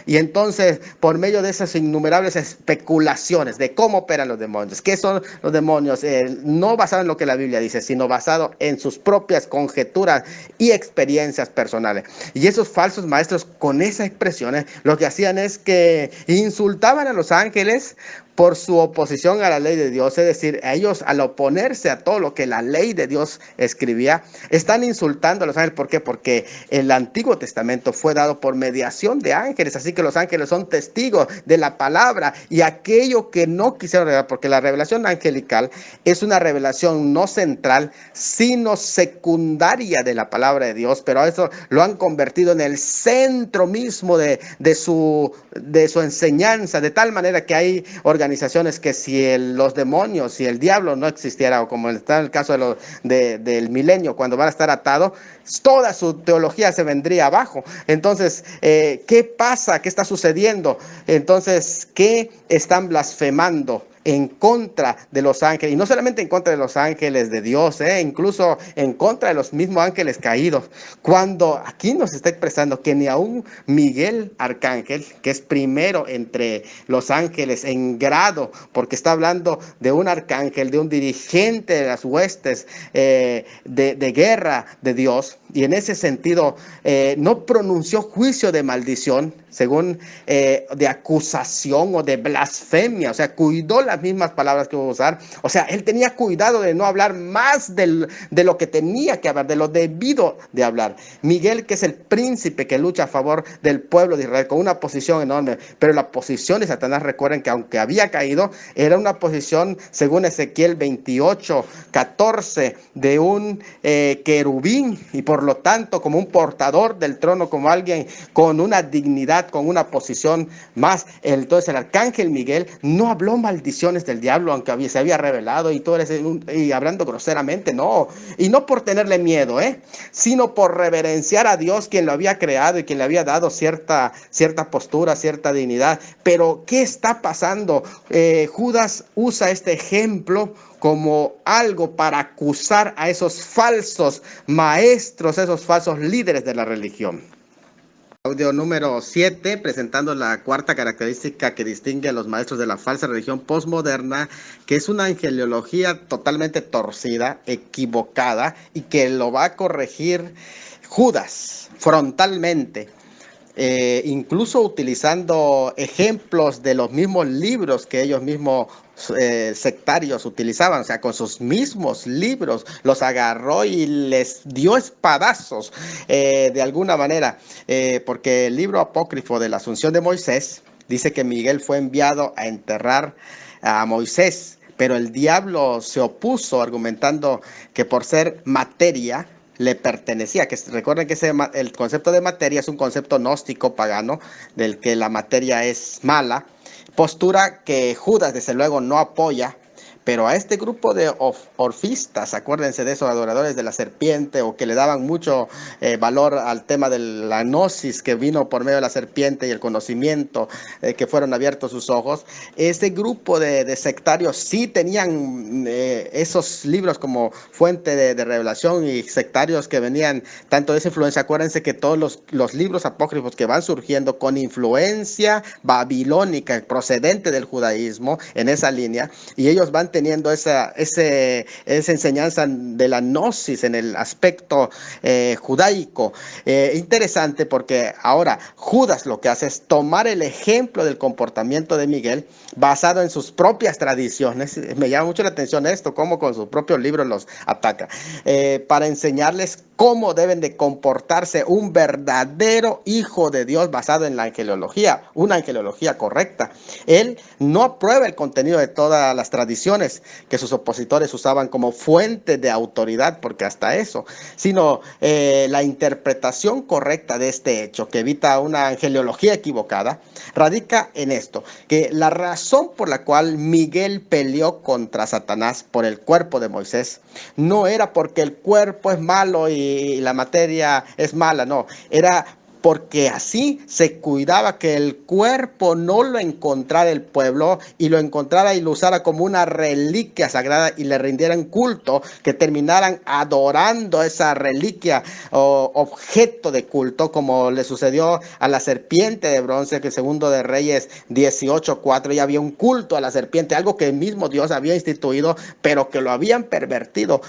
y entonces por medio de esas innumerables especulaciones de cómo operan los demonios, qué son los demonios, no basado en lo que la Biblia dice, sino basado en sus propias conjeturas y experiencias personales. Y esos falsos maestros, con esas expresiones, lo que hacían es que insultaban a los ángeles por su oposición a la ley de Dios. Es decir, a ellos, al oponerse a todo lo que la ley de Dios escribía, están insultando a los ángeles. ¿Por qué? Porque el Antiguo Testamento fue dado por mediación de ángeles, así que los ángeles son testigos de la palabra, y aquello que no quisieron revelar, porque la revelación angelical es una revelación no central, sino secundaria de la palabra de Dios, pero eso lo han convertido en el centro mismo de su enseñanza, de tal manera que hay organizaciones que si los demonios, si el diablo no existiera, o como está en el caso del milenio, cuando van a estar atados, toda su teología se vendría abajo. Entonces, ¿qué pasa? ¿Qué está sucediendo? Entonces, ¿qué están blasfemando en contra de los ángeles? Y no solamente en contra de los ángeles de Dios, incluso en contra de los mismos ángeles caídos. Cuando aquí nos está expresando que ni aún Miguel Arcángel, que es primero entre los ángeles en grado, porque está hablando de un arcángel, de un dirigente de las huestes de guerra de Dios, y en ese sentido no pronunció juicio de maldición, según de acusación o de blasfemia, o sea, cuidó las mismas palabras que iba a usar. O sea, él tenía cuidado de no hablar más de lo que tenía que hablar, de lo debido de hablar. Miguel, que es el príncipe que lucha a favor del pueblo de Israel, con una posición enorme, pero la posición de Satanás, recuerden que aunque había caído, era una posición, según Ezequiel 28:14, de un querubín, y por lo tanto como un portador del trono, como alguien con una dignidad, con una posición más. Entonces el arcángel Miguel no habló maldiciones del diablo, aunque se había revelado, y hablando groseramente, no, y no por tenerle miedo, sino por reverenciar a Dios, quien lo había creado y quien le había dado cierta postura, cierta dignidad. Pero ¿qué está pasando? Judas usa este ejemplo como algo para acusar a esos falsos maestros, esos falsos líderes de la religión. Audio número 7, presentando la cuarta característica que distingue a los maestros de la falsa religión postmoderna, que es una angeliología totalmente torcida, equivocada, y que lo va a corregir Judas frontalmente. Incluso utilizando ejemplos de los mismos libros que ellos mismos sectarios utilizaban, o sea, con sus mismos libros los agarró y les dio espadazos de alguna manera, porque el libro apócrifo de la Asunción de Moisés dice que Miguel fue enviado a enterrar a Moisés, pero el diablo se opuso argumentando que por ser materia le pertenecía, que recuerden que el concepto de materia es un concepto gnóstico pagano, del que la materia es mala, postura que Judas desde luego no apoya, pero a este grupo de orfistas, acuérdense de esos adoradores de la serpiente, o que le daban mucho valor al tema de la gnosis que vino por medio de la serpiente y el conocimiento, que fueron abiertos sus ojos, este grupo de sectarios sí tenían esos libros como fuente de revelación, y sectarios que venían tanto de esa influencia. Acuérdense que todos los libros apócrifos que van surgiendo con influencia babilónica procedente del judaísmo en esa línea, y ellos van teniendo esa enseñanza de la gnosis en el aspecto judaico. Interesante, porque ahora Judas lo que hace es tomar el ejemplo del comportamiento de Miguel basado en sus propias tradiciones. Me llama mucho la atención esto, cómo con sus propios libros los ataca, para enseñarles cómo deben de comportarse un verdadero hijo de Dios basado en la angelología, una angelología correcta. Él no aprueba el contenido de todas las tradiciones que sus opositores usaban como fuente de autoridad, porque hasta eso, sino la interpretación correcta de este hecho, que evita una angeliología equivocada, radica en esto, que la razón por la cual Miguel peleó contra Satanás por el cuerpo de Moisés no era porque el cuerpo es malo y la materia es mala, no, era porque así se cuidaba que el cuerpo no lo encontrara el pueblo, y lo encontrara y lo usara como una reliquia sagrada y le rindieran culto, que terminaran adorando esa reliquia o objeto de culto, como le sucedió a la serpiente de bronce, que segundo de Reyes 18:4 ya había un culto a la serpiente, algo que el mismo Dios había instituido, pero que lo habían pervertido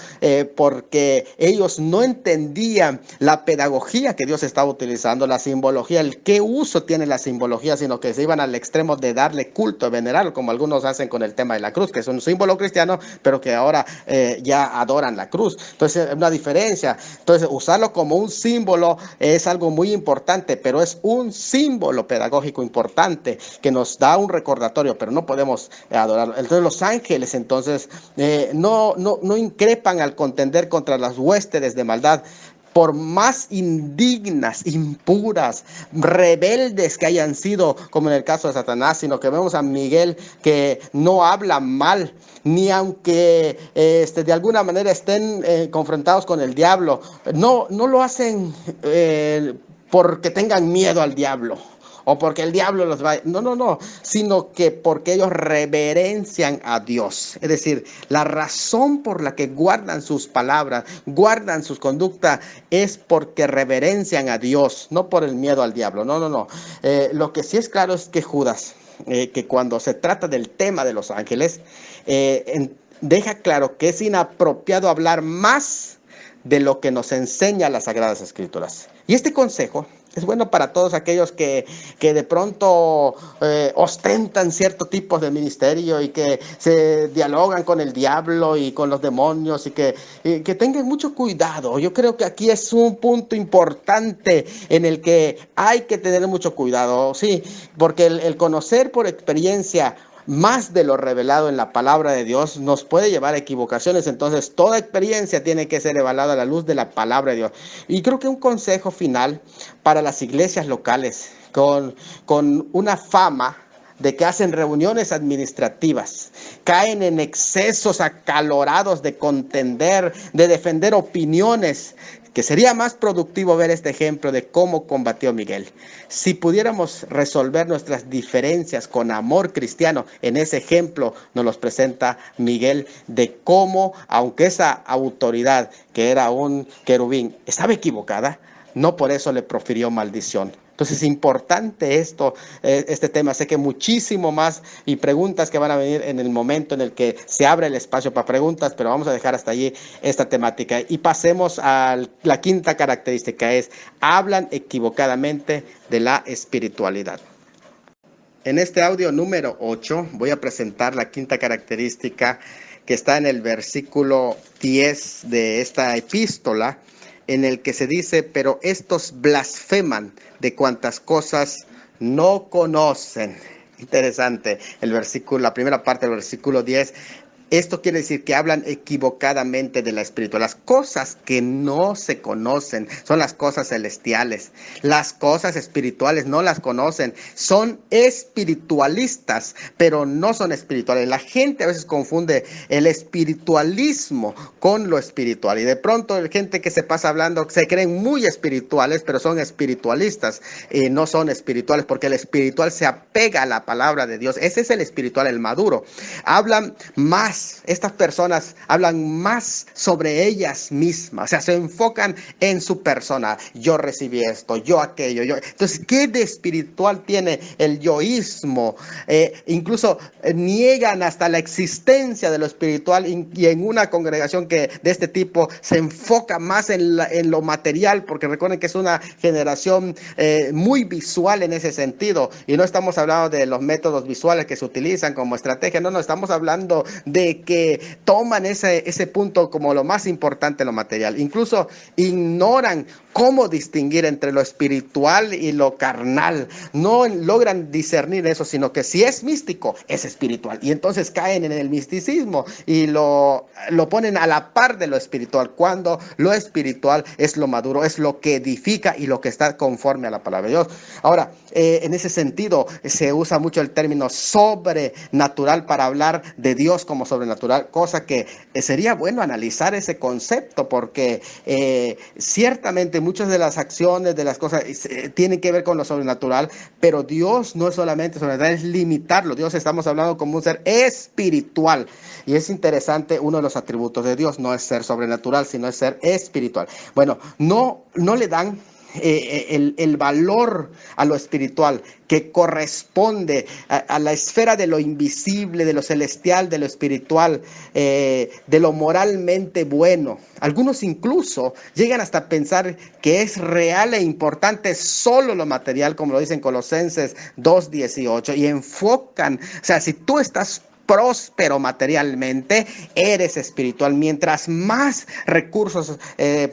porque ellos no entendían la pedagogía que Dios estaba utilizando, la simbología, el qué uso tiene la simbología, sino que se iban al extremo de darle culto, venerarlo, como algunos hacen con el tema de la cruz, que es un símbolo cristiano, pero que ahora ya adoran la cruz. Entonces, es una diferencia. Entonces, usarlo como un símbolo es algo muy importante, pero es un símbolo pedagógico importante que nos da un recordatorio, pero no podemos adorarlo. Entonces, los ángeles, entonces, no increpan al contender contra las huestes de maldad, por más indignas, impuras, rebeldes que hayan sido, como en el caso de Satanás, sino que vemos a Miguel que no habla mal, ni aunque de alguna manera estén confrontados con el diablo, no lo hacen porque tengan miedo al diablo, o porque el diablo los va... No, sino que porque ellos reverencian a Dios. Es decir, la razón por la que guardan sus palabras, guardan sus conductas, es porque reverencian a Dios, no por el miedo al diablo. No. Lo que sí es claro es que Judas, que cuando se trata del tema de los ángeles, deja claro que es inapropiado hablar más de lo que nos enseña las Sagradas Escrituras. Y este consejo es bueno para todos aquellos que de pronto ostentan cierto tipo de ministerio y que se dialogan con el diablo y con los demonios, y que tengan mucho cuidado. Yo creo que aquí es un punto importante en el que hay que tener mucho cuidado, sí, porque el conocer por experiencia más de lo revelado en la palabra de Dios nos puede llevar a equivocaciones. Entonces, toda experiencia tiene que ser evaluada a la luz de la palabra de Dios. Y creo que un consejo final para las iglesias locales con una fama de que hacen reuniones administrativas, caen en excesos acalorados de contender, de defender opiniones que sería más productivo ver este ejemplo de cómo combatió Miguel. Si pudiéramos resolver nuestras diferencias con amor cristiano, en ese ejemplo nos los presenta Miguel de cómo, aunque esa autoridad que era un querubín estaba equivocada, no por eso le profirió maldición. Entonces es importante este tema. Sé que muchísimo más y preguntas que van a venir en el momento en el que se abre el espacio para preguntas, pero vamos a dejar hasta allí esta temática. Y pasemos a la quinta característica, hablan equivocadamente de la espiritualidad. En este audio número 8 voy a presentar la quinta característica que está en el versículo 10 de esta epístola, en el que se dice: pero estos blasfeman de cuantas cosas no conocen. Interesante el versículo, la primera parte del versículo 10. Esto quiere decir que hablan equivocadamente de la espiritualidad. Las cosas que no se conocen son las cosas celestiales. Las cosas espirituales no las conocen. Son espiritualistas, pero no son espirituales. La gente a veces confunde el espiritualismo con lo espiritual. Y de pronto hay gente que se pasa hablando, se creen muy espirituales, pero son espiritualistas. No son espirituales, porque el espiritual se apega a la palabra de Dios. Ese es el espiritual, el maduro. Hablan más. Estas personas hablan más sobre ellas mismas, o sea, se enfocan en su persona. Yo recibí esto, yo aquello, yo. Entonces, ¿qué de espiritual tiene el yoísmo? Incluso niegan hasta la existencia de lo espiritual, y en una congregación que de este tipo se enfoca más en lo material, porque recuerden que es una generación muy visual en ese sentido, y no estamos hablando de los métodos visuales que se utilizan como estrategia, no, estamos hablando de que toman ese punto como lo más importante, lo material. Incluso ignoran cómo distinguir entre lo espiritual y lo carnal. No logran discernir eso, sino que si es místico, es espiritual. Y entonces caen en el misticismo y lo ponen a la par de lo espiritual, cuando lo espiritual es lo maduro, es lo que edifica y lo que está conforme a la palabra de Dios. Ahora, en ese sentido, se usa mucho el término sobrenatural para hablar de Dios como sobrenatural, cosa que sería bueno analizar ese concepto, porque ciertamente muchas de las acciones, de las cosas, tienen que ver con lo sobrenatural, pero Dios no es solamente sobrenatural, es limitarlo. Dios, estamos hablando como un ser espiritual, y es interesante, uno de los atributos de Dios no es ser sobrenatural, sino es ser espiritual. Bueno, no le dan el valor a lo espiritual que corresponde a la esfera de lo invisible, de lo celestial, de lo espiritual, de lo moralmente bueno. Algunos incluso llegan hasta pensar que es real e importante solo lo material, como lo dicen Colosenses 2:18, y enfocan, o sea, si tú estás próspero materialmente, eres espiritual. Mientras más recursos,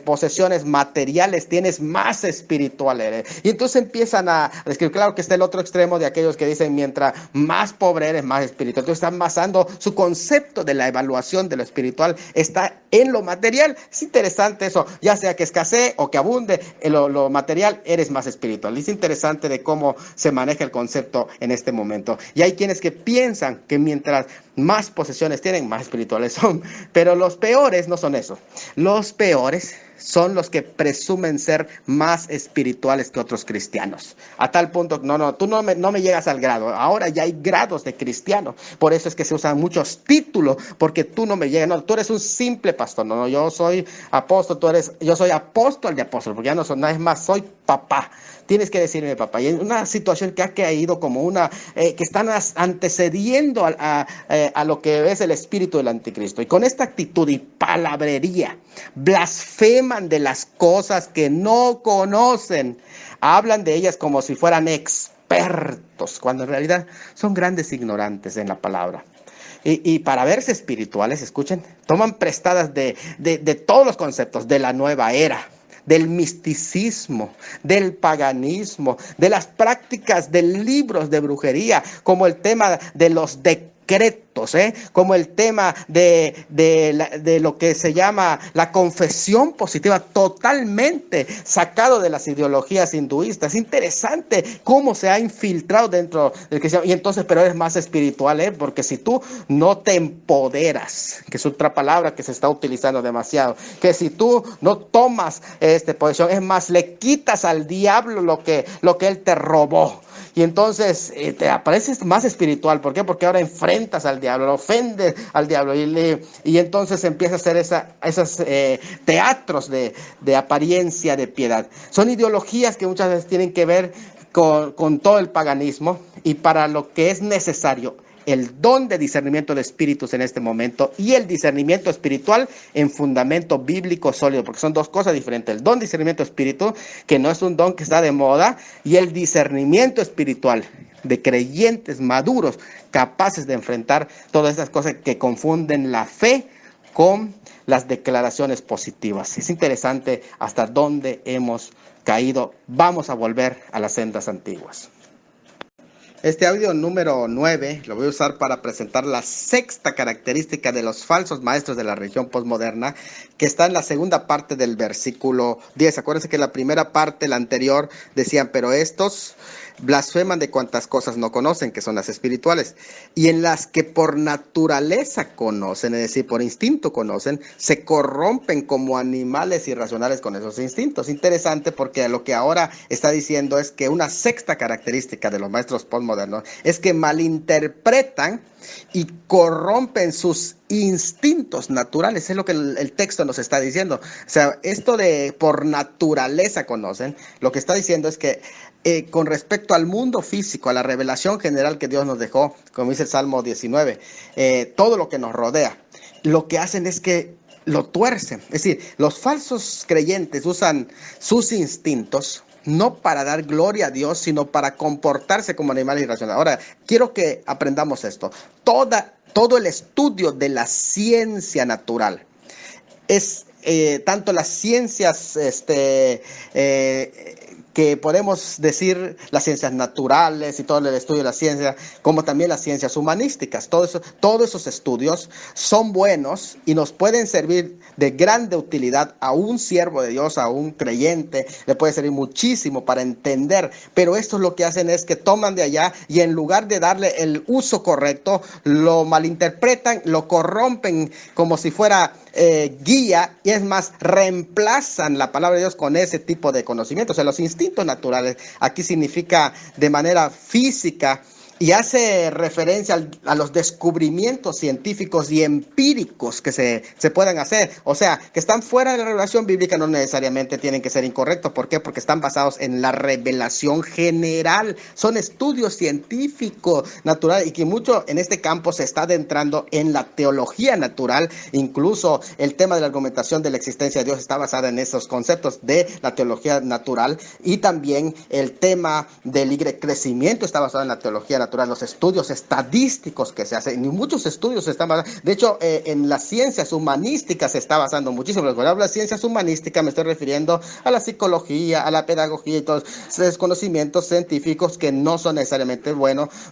posesiones materiales tienes, más espiritual eres. Y entonces empiezan a describir, claro que está el otro extremo de aquellos que dicen, mientras más pobre eres, más espiritual. Entonces están basando su concepto de la evaluación de lo espiritual, está en lo material. Es interesante eso, ya sea que escasee o que abunde, en lo material eres más espiritual. Es interesante de cómo se maneja el concepto en este momento. Y hay quienes que piensan que mientras más posesiones tienen, más espirituales son. Pero los peores no son eso. Los peores son los que presumen ser más espirituales que otros cristianos. A tal punto, tú no me llegas al grado. Ahora ya hay grados de cristiano. Por eso es que se usan muchos títulos, porque tú no me llegas. No, tú eres un simple pastor. No, yo soy apóstol, yo soy apóstol de apóstol, porque ya no soy nada más, soy papá. Tienes que decirme papá. Y en una situación que ha caído como que están antecediendo a lo que es el espíritu del anticristo. Y con esta actitud y palabrería, blasfeman de las cosas que no conocen. Hablan de ellas como si fueran expertos, cuando en realidad son grandes ignorantes en la palabra. Y para verse espirituales, escuchen, toman prestadas de todos los conceptos de la nueva era, del misticismo, del paganismo, de las prácticas de libros de brujería, como el tema de los decretos concretos, como el tema de lo que se llama la confesión positiva, totalmente sacado de las ideologías hinduistas. Es interesante cómo se ha infiltrado dentro del cristianismo. Y entonces, pero es más espiritual, porque si tú no te empoderas, que es otra palabra que se está utilizando demasiado, que si tú no tomas posición, es más, le quitas al diablo lo que él te robó. Y entonces te apareces más espiritual. ¿Por qué? Porque ahora enfrentas al diablo, lo ofendes al diablo. Y entonces empieza a hacer esos teatros de apariencia de piedad. Son ideologías que muchas veces tienen que ver con todo el paganismo, y para lo que es necesario el don de discernimiento de espíritus en este momento y el discernimiento espiritual en fundamento bíblico sólido, porque son dos cosas diferentes. El don de discernimiento espíritu, que no es un don que está de moda, y el discernimiento espiritual de creyentes maduros, capaces de enfrentar todas esas cosas que confunden la fe con las declaraciones positivas. Es interesante hasta dónde hemos caído. Vamos a volver a las sendas antiguas. Este audio número 9 lo voy a usar para presentar la sexta característica de los falsos maestros de la religión postmoderna, que está en la segunda parte del versículo 10. Acuérdense que la primera parte, la anterior, decían, pero estos blasfeman de cuantas cosas no conocen, que son las espirituales, y en las que por naturaleza conocen, es decir, por instinto conocen, se corrompen como animales irracionales con esos instintos. Interesante, porque lo que ahora está diciendo es que una sexta característica de los maestros postmodernos es que malinterpretan y corrompen sus instintos naturales. Es lo que el texto nos está diciendo. O sea, esto de por naturaleza conocen, lo que está diciendo es que con respecto al mundo físico, a la revelación general que Dios nos dejó, como dice el Salmo 19, todo lo que nos rodea, lo que hacen es que lo tuercen. Es decir, los falsos creyentes usan sus instintos no para dar gloria a Dios, sino para comportarse como animales irracionales. Ahora, quiero que aprendamos esto. Todo el estudio de la ciencia natural es tanto las ciencias que podemos decir las ciencias naturales y todo el estudio de la ciencia, como también las ciencias humanísticas. Todos esos estudios son buenos y nos pueden servir de grande utilidad a un siervo de Dios, a un creyente, le puede servir muchísimo para entender, pero esto lo que hacen es que toman de allá y en lugar de darle el uso correcto, lo malinterpretan, lo corrompen como si fuera guía, y es más, reemplazan la palabra de Dios con ese tipo de conocimientos. O sea, los instintos naturales aquí significa de manera física, y hace referencia a los descubrimientos científicos y empíricos que se puedan hacer. O sea, que están fuera de la revelación bíblica, no necesariamente tienen que ser incorrectos. ¿Por qué? Porque están basados en la revelación general. Son estudios científicos naturales, y que mucho en este campo se está adentrando en la teología natural. Incluso el tema de la argumentación de la existencia de Dios está basada en esos conceptos de la teología natural, y también el tema del libre crecimiento está basado en la teología natural. Los estudios estadísticos que se hacen, y muchos estudios se están basando, de hecho en las ciencias humanísticas se está basando muchísimo. Cuando hablo de ciencias humanísticas me estoy refiriendo a la psicología, a la pedagogía y todos esos conocimientos científicos que no son necesariamente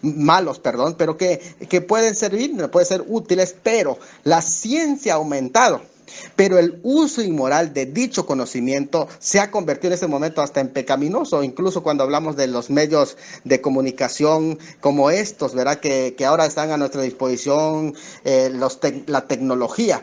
malos, pero que pueden servir, pueden ser útiles, pero la ciencia ha aumentado. Pero el uso inmoral de dicho conocimiento se ha convertido en ese momento hasta en pecaminoso. Incluso cuando hablamos de los medios de comunicación como estos, ¿verdad? Que ahora están a nuestra disposición, la tecnología,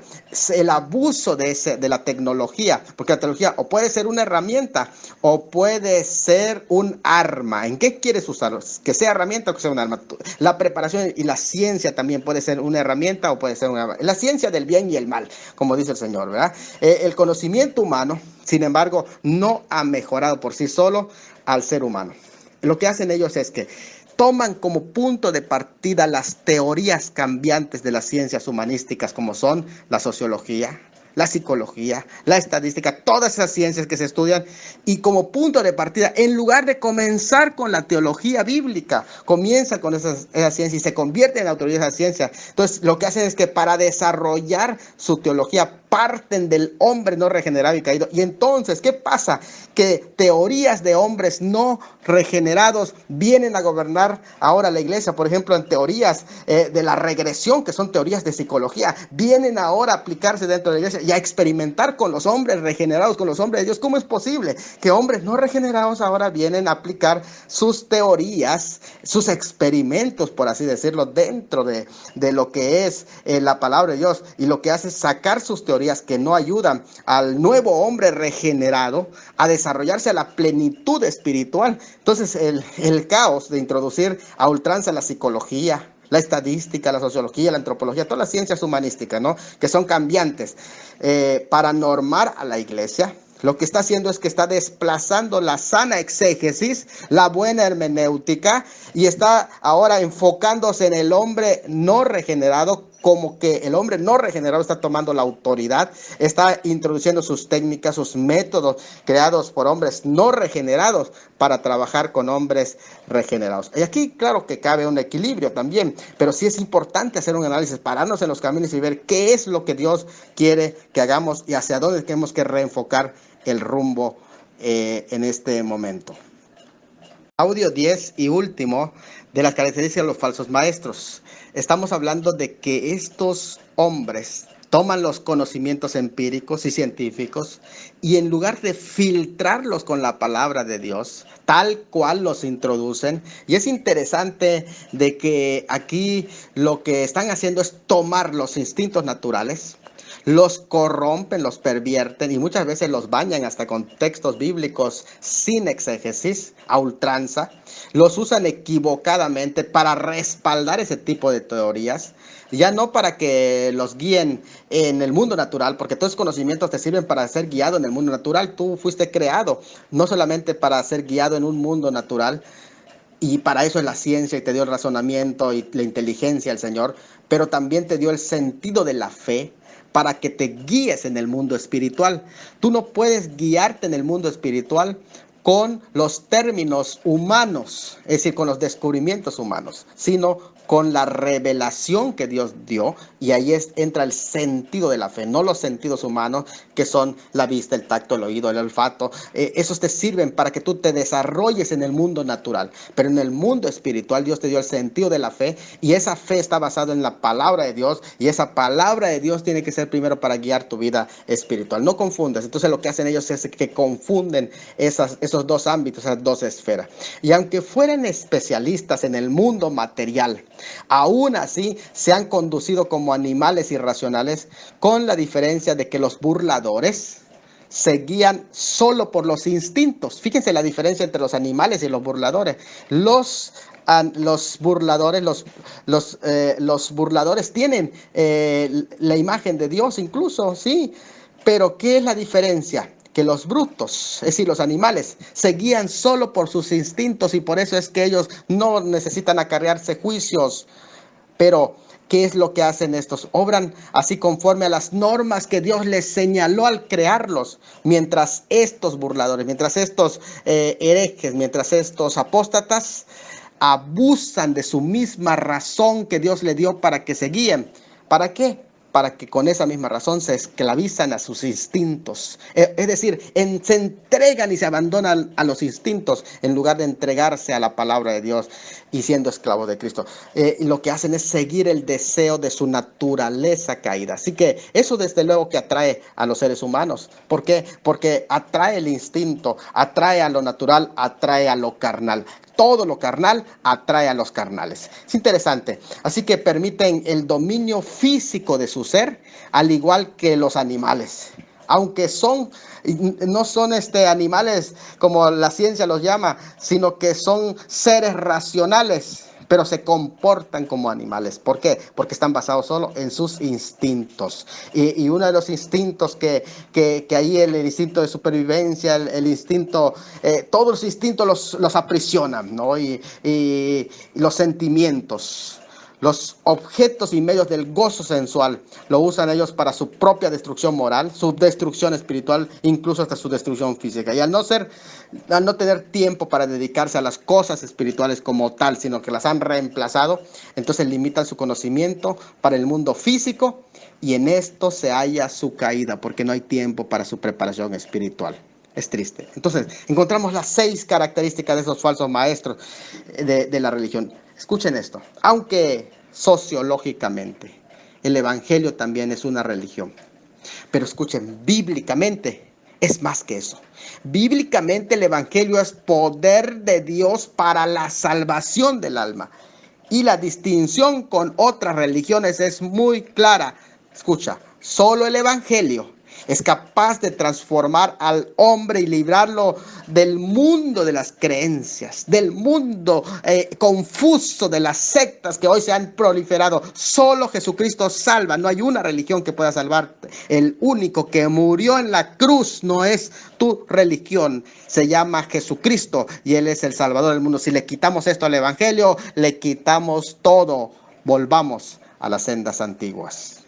el abuso de la tecnología, porque la tecnología o puede ser una herramienta o puede ser un arma. ¿En qué quieres usarlo? Que sea herramienta o que sea un arma. La preparación y la ciencia también puede ser una herramienta o puede ser un arma. La ciencia del bien y el mal, como dice el Señor, ¿verdad? El conocimiento humano, sin embargo, no ha mejorado por sí solo al ser humano. Lo que hacen ellos es que toman como punto de partida las teorías cambiantes de las ciencias humanísticas, como son la sociología, la psicología, la estadística, todas esas ciencias que se estudian, y como punto de partida, en lugar de comenzar con la teología bíblica, comienzan con esa ciencia y se convierten en autoridad de esa ciencia. Entonces, lo que hacen es que para desarrollar su teología parten del hombre no regenerado y caído. Y entonces, ¿qué pasa? Que teorías de hombres no regenerados vienen a gobernar ahora la iglesia. Por ejemplo, en teorías de la regresión, que son teorías de psicología, vienen ahora a aplicarse dentro de la iglesia y a experimentar con los hombres regenerados, con los hombres de Dios. ¿Cómo es posible que hombres no regenerados ahora vienen a aplicar sus teorías, sus experimentos, por así decirlo, dentro de lo que es la palabra de Dios? Y lo que hace es sacar sus teorías que no ayudan al nuevo hombre regenerado a desarrollarse a la plenitud espiritual. Entonces el caos de introducir a ultranza la psicología, la estadística, la sociología, la antropología, todas las ciencias humanísticas, ¿no?, que son cambiantes, para normar a la iglesia, lo que está haciendo es que está desplazando la sana exégesis, la buena hermenéutica, y está ahora enfocándose en el hombre no regenerado, como que el hombre no regenerado está tomando la autoridad, está introduciendo sus técnicas, sus métodos creados por hombres no regenerados para trabajar con hombres regenerados. Y aquí claro que cabe un equilibrio también, pero sí es importante hacer un análisis, pararnos en los caminos y ver qué es lo que Dios quiere que hagamos y hacia dónde tenemos que reenfocar el rumbo en este momento. Audio 10 y último de las características de los falsos maestros. Estamos hablando de que estos hombres toman los conocimientos empíricos y científicos y en lugar de filtrarlos con la palabra de Dios, tal cual los introducen. Y es interesante de que aquí lo que están haciendo es tomar los instintos naturales, los corrompen, los pervierten y muchas veces los bañan hasta con textos bíblicos sin exégesis, a ultranza. Los usan equivocadamente para respaldar ese tipo de teorías, ya no para que los guíen en el mundo natural, porque todos esos conocimientos te sirven para ser guiado en el mundo natural. Tú fuiste creado no solamente para ser guiado en un mundo natural, y para eso es la ciencia y te dio el razonamiento y la inteligencia el Señor, pero también te dio el sentido de la fe para que te guíes en el mundo espiritual. Tú no puedes guiarte en el mundo espiritual con los términos humanos, es decir, con los descubrimientos humanos, sino con la revelación que Dios dio, y ahí entra el sentido de la fe, no los sentidos humanos que son la vista, el tacto, el oído, el olfato. Esos te sirven para que tú te desarrolles en el mundo natural, pero en el mundo espiritual Dios te dio el sentido de la fe, y esa fe está basada en la palabra de Dios, y esa palabra de Dios tiene que ser primero para guiar tu vida espiritual. No confundas. Entonces lo que hacen ellos es que confunden esos dos ámbitos, esas dos esferas. Y aunque fueran especialistas en el mundo material, aún así se han conducido como animales irracionales, con la diferencia de que los burladores se guían solo por los instintos. Fíjense la diferencia entre los animales y los burladores. Los burladores, los burladores tienen la imagen de Dios incluso, sí. Pero ¿qué es la diferencia? Que los brutos, es decir, los animales, se guían solo por sus instintos, y por eso es que ellos no necesitan acarrearse juicios. Pero ¿qué es lo que hacen estos? Obran así conforme a las normas que Dios les señaló al crearlos, mientras estos burladores, mientras estos herejes, mientras estos apóstatas abusan de su misma razón que Dios le dio para que se guíen. ¿Para qué? Para que con esa misma razón se esclavizan a sus instintos. Es decir, se entregan y se abandonan a los instintos en lugar de entregarse a la palabra de Dios y siendo esclavos de Cristo. Y lo que hacen es seguir el deseo de su naturaleza caída. Así que eso desde luego que atrae a los seres humanos. ¿Por qué? Porque atrae el instinto, atrae a lo natural, atrae a lo carnal. Todo lo carnal atrae a los carnales. Es interesante. Así que permiten el dominio físico de su ser, al igual que los animales. Aunque no son animales como la ciencia los llama, sino que son seres racionales, pero se comportan como animales. ¿Por qué? Porque están basados solo en sus instintos. Y uno de los instintos que ahí el instinto de supervivencia, el instinto, todos los instintos los aprisionan, ¿no? Y los sentimientos Los objetos y medios del gozo sensual lo usan ellos para su propia destrucción moral, su destrucción espiritual, incluso hasta su destrucción física. Y al no tener tiempo para dedicarse a las cosas espirituales como tal, sino que las han reemplazado, entonces limitan su conocimiento para el mundo físico, y en esto se halla su caída, porque no hay tiempo para su preparación espiritual. Es triste. Entonces, encontramos las 6 características de esos falsos maestros de la religión. Escuchen esto. Aunque sociológicamente el evangelio también es una religión, pero escuchen, bíblicamente es más que eso. Bíblicamente el evangelio es poder de Dios para la salvación del alma. Y la distinción con otras religiones es muy clara. Escucha, solo el evangelio es capaz de transformar al hombre y librarlo del mundo de las creencias, del mundo confuso de las sectas que hoy se han proliferado. Solo Jesucristo salva, no hay una religión que pueda salvarte. El único que murió en la cruz no es tu religión, se llama Jesucristo y Él es el Salvador del mundo. Si le quitamos esto al evangelio, le quitamos todo. Volvamos a las sendas antiguas.